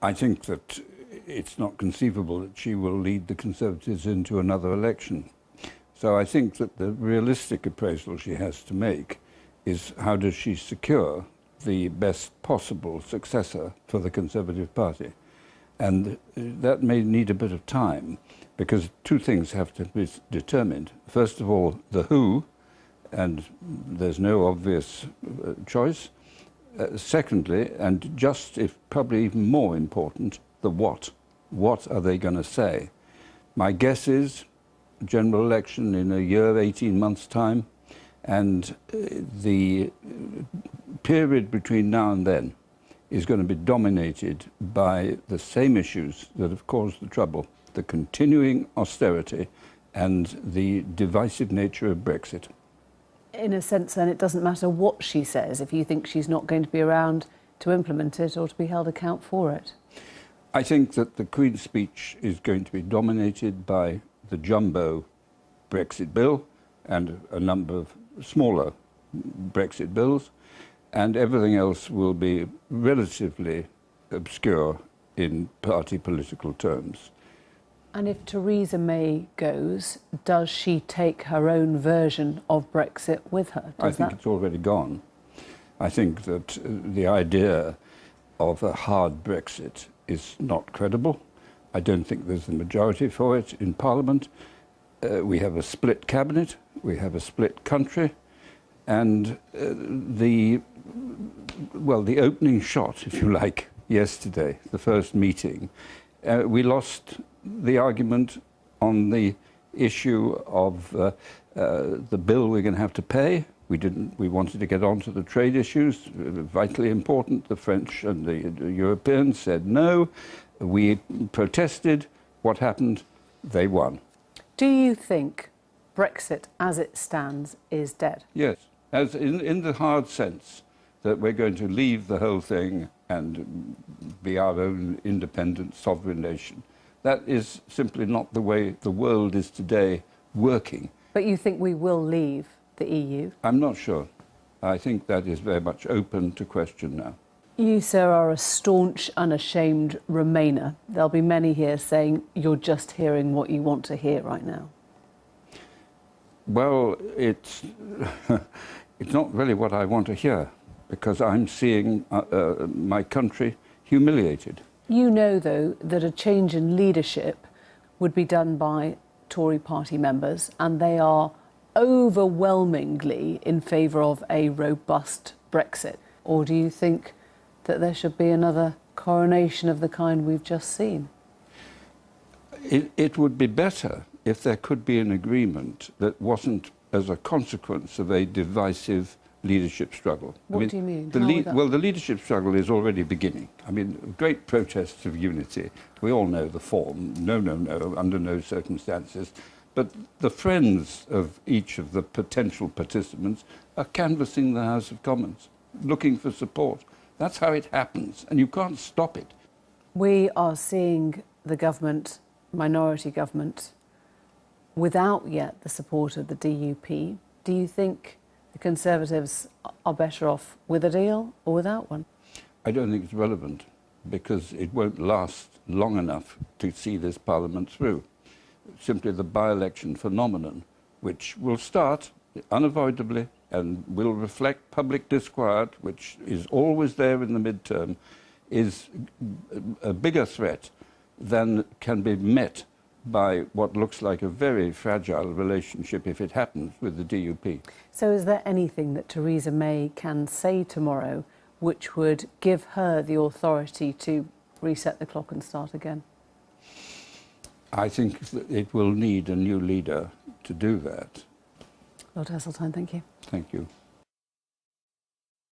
I think that it's not conceivable that she will lead the Conservatives into another election. So I think that the realistic appraisal she has to make is how does she secure the best possible successor for the Conservative Party. And that may need a bit of time, because two things have to be determined. First of all, the who, and there's no obvious choice. Secondly, and just if probably even more important, the what. What are they going to say? My guess is general election in a year, 18 months' time, and the period between now and then is going to be dominated by the same issues that have caused the trouble, the continuing austerity and the divisive nature of Brexit. In a sense, then, it doesn't matter what she says if you think she's not going to be around to implement it or to be held account for it. I think that the Queen's speech is going to be dominated by the jumbo Brexit bill and a number of smaller Brexit bills, and everything else will be relatively obscure in party political terms. And if Theresa May goes, does she take her own version of Brexit with her? I think it's already gone. I think that the idea of a hard Brexit is not credible. I don't think there's a majority for it in Parliament. We have a split cabinet, we have a split country, and the opening shot, if you like, yesterday, the first meeting, we lost the argument on the issue of the bill we're going to have to pay. We wanted to get on to the trade issues, vitally important. The French and the Europeans said no. We protested. What happened? They won. Do you think Brexit, as it stands, is dead? Yes, as in the hard sense that we're going to leave the whole thing and be our own independent, sovereign nation. That is simply not the way the world is today working. But you think we will leave the EU? I'm not sure. I think that is very much open to question now. You, sir, are a staunch, unashamed Remainer. There'll be many here saying you're just hearing what you want to hear right now. Well, it's not really what I want to hear, because I'm seeing my country humiliated. You know, though, that a change in leadership would be done by Tory party members, and they are overwhelmingly in favour of a robust Brexit. Or do you think that there should be another coronation of the kind we've just seen? It would be better if there could be an agreement that wasn't as a consequence of a divisive leadership struggle. What do you mean? Well, the leadership struggle is already beginning. I mean, great protests of unity. We all know the form. No, no, no, under no circumstances. But the friends of each of the potential participants are canvassing the House of Commons, looking for support. That's how it happens, and you can't stop it. We are seeing the government, minority government, without yet the support of the DUP. Do you think the Conservatives are better off with a deal or without one? I don't think it's relevant, because it won't last long enough to see this Parliament through. Simply the by-election phenomenon, which will start unavoidably and will reflect public disquiet, which is always there in the midterm, is a bigger threat than can be met by what looks like a very fragile relationship, if it happens, with the DUP. So is there anything that Theresa May can say tomorrow which would give her the authority to reset the clock and start again? I think that it will need a new leader to do that. Lord Heseltine, thank you. Thank you.